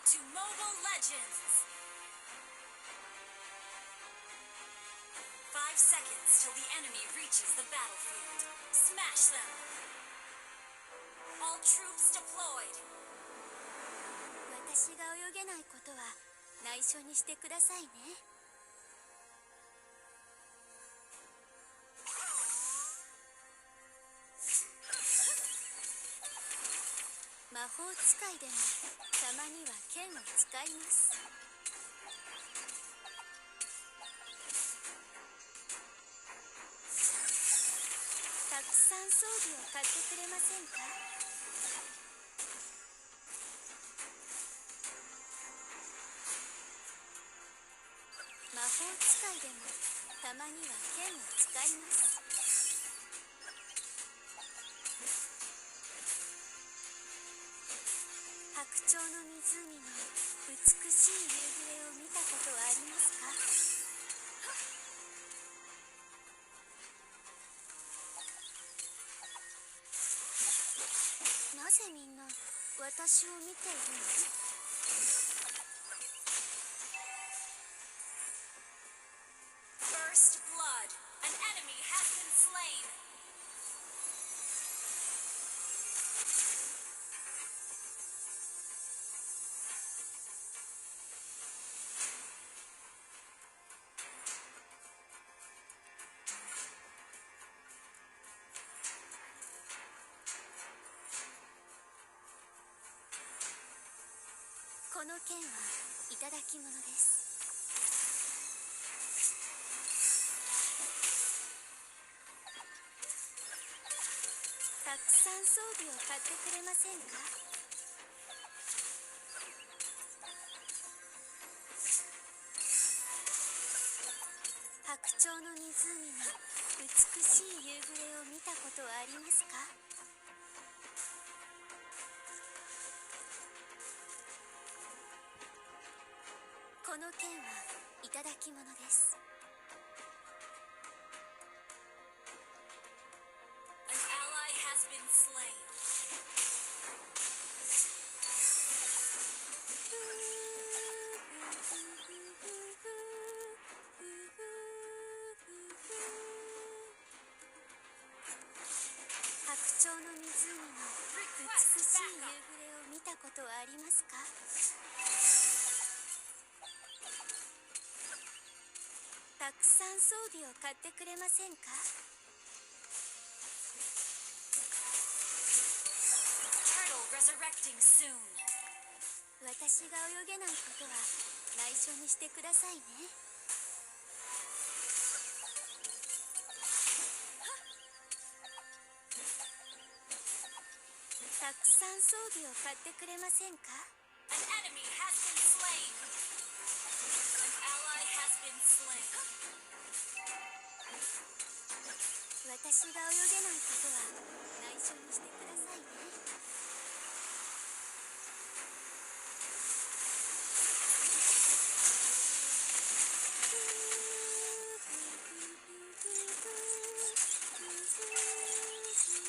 to Mobile Legends! 5 seconds till the enemy reaches the battlefield. Smash them! All troops deployed! 私が泳げないことは内緒にしてくださいね。魔法使いでもたまには剣を使います。たくさん装備を買ってくれませんか？魔法使いでもたまには剣を使います。白鳥の湖の美しい夕暮れを見たことはありますか？なぜみんな私を見ているの？First blood! An enemy has been slain! この剣はいただき物です。たくさん装備を買ってくれませんか？白鳥の湖の美しい夕暮れを見たことはありますか？この剣はいただき物です。An ally has been slain. 白鳥の湖の美しい夕暮れを見たことはありますか？たくさん装備を買ってくれませんか？ Turtle resurrecting soon. 私が泳げないことは内緒にしてくださいね。たくさん装備を買ってくれませんか？ An enemy has been slain. An ally has been slain. 私が泳げないことは内緒にしてくださいね。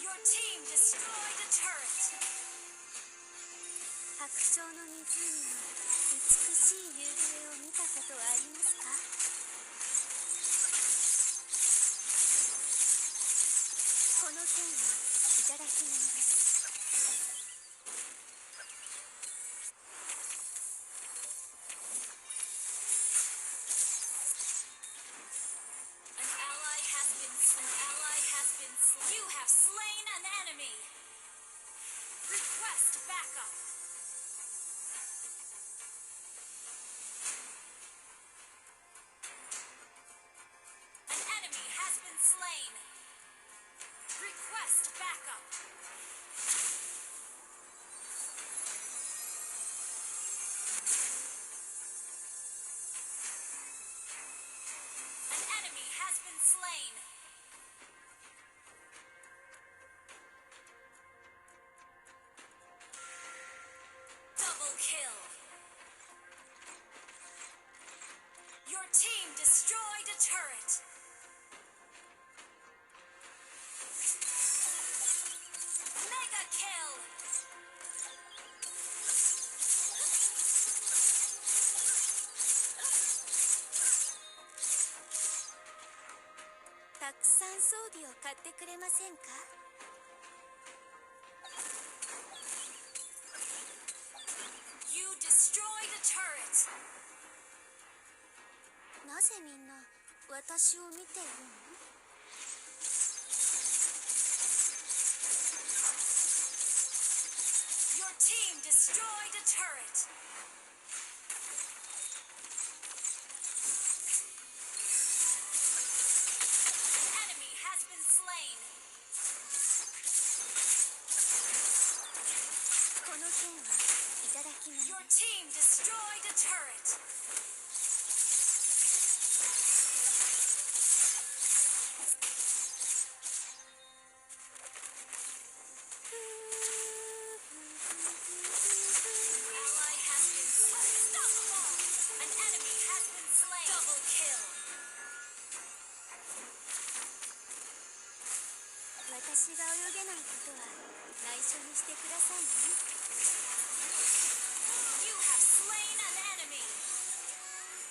Your team destroyed a turret. 白鳥の湖の美しい夕暮れを見たことはありますか？この剣はいただき物です。An ally has been slain. An ally has been slain. You have slain an enemy. Request backup. An enemy has been slain. Request backup. An enemy has been slain. Double kill. Your team destroyed a turret. Mega kill. くさん装備を買ってくれませんか？ You destroyed a turret. なぜみんな私を見ているの？ Your team destroyed a turret. An enemy has been slain. この剣はいただき物 Your です。 team destroyed a turret. Ally has been unstoppable. An enemy has been slain. Double kill. 私が泳げないことは内緒にしてくださいね。 You have slain an enemy.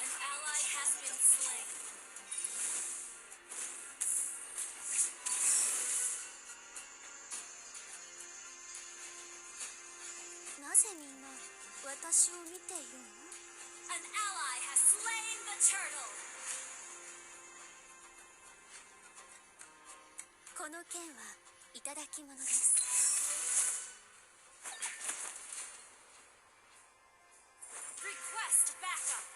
An ally has been slain. なぜみんな私を見ているの？ An ally has slain the turtle. この剣はいただき物です。 Request backup.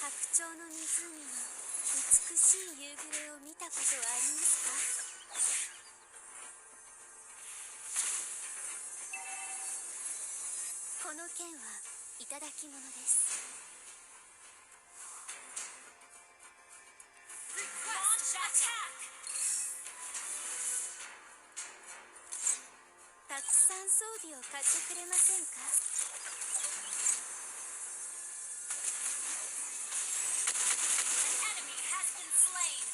白鳥の湖の美しい夕暮れを見たことはありますか？この剣はいただき物です。 Request attack. たくさん装備を買ってくれませんか？ An enemy has been slain.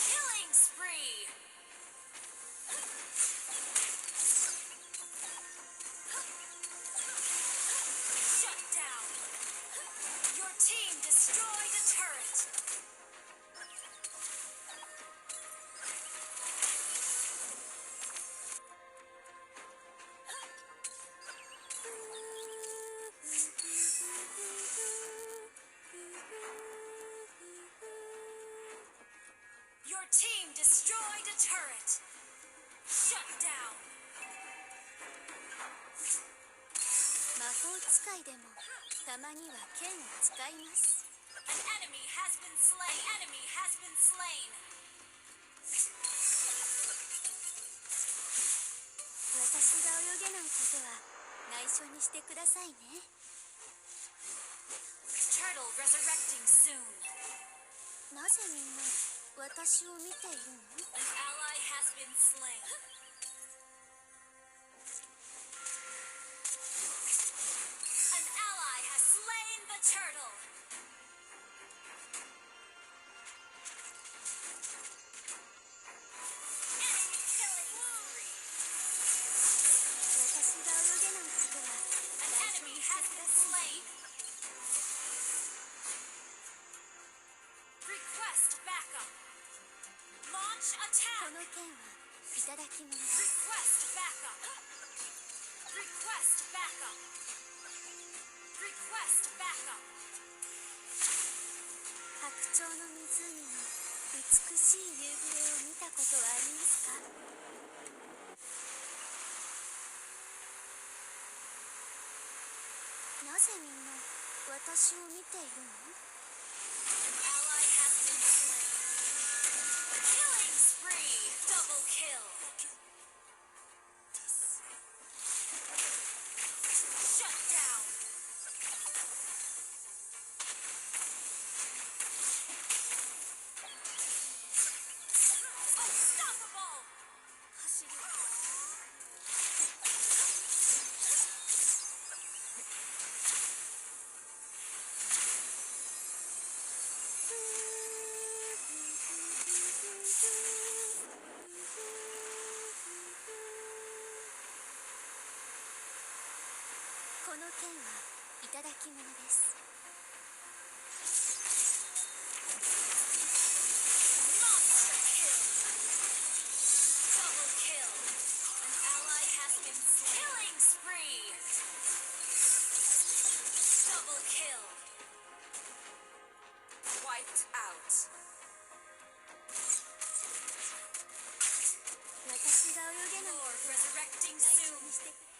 Killing spree. Shut down. Your team destroyed a turret. Your team destroyed a turret. Shut down. 魔法使いでもたまには剣を使います。 An enemy has been slain. An enemy has been slain. 私が泳げないことは内緒にしてくださいね。 Turtle resurrecting soon. なぜみんな私を見ているの？ An ally has been slain. An ally has slain the turtle. Enemy killing spree. 私が泳げないことは An 内緒 enemy にして has くだ been さいね。 slain. Request backup. Launch こ attack. の剣はいただき物です。 Request backup. Request backup. Request backup. 白鳥の湖の美しい夕暮れを見たことはありますか？なぜみんな私を見ているの？ An ally has been slain. Killing spree. Double kill. Shut down. Unstoppable. 走る。 An この剣はいただき物です。 Monster kill. Double kill. An ally has been killing spree. Double kill. Wiped out. 私が泳げない Lord resurrecting 内緒 soon. にしてくれ。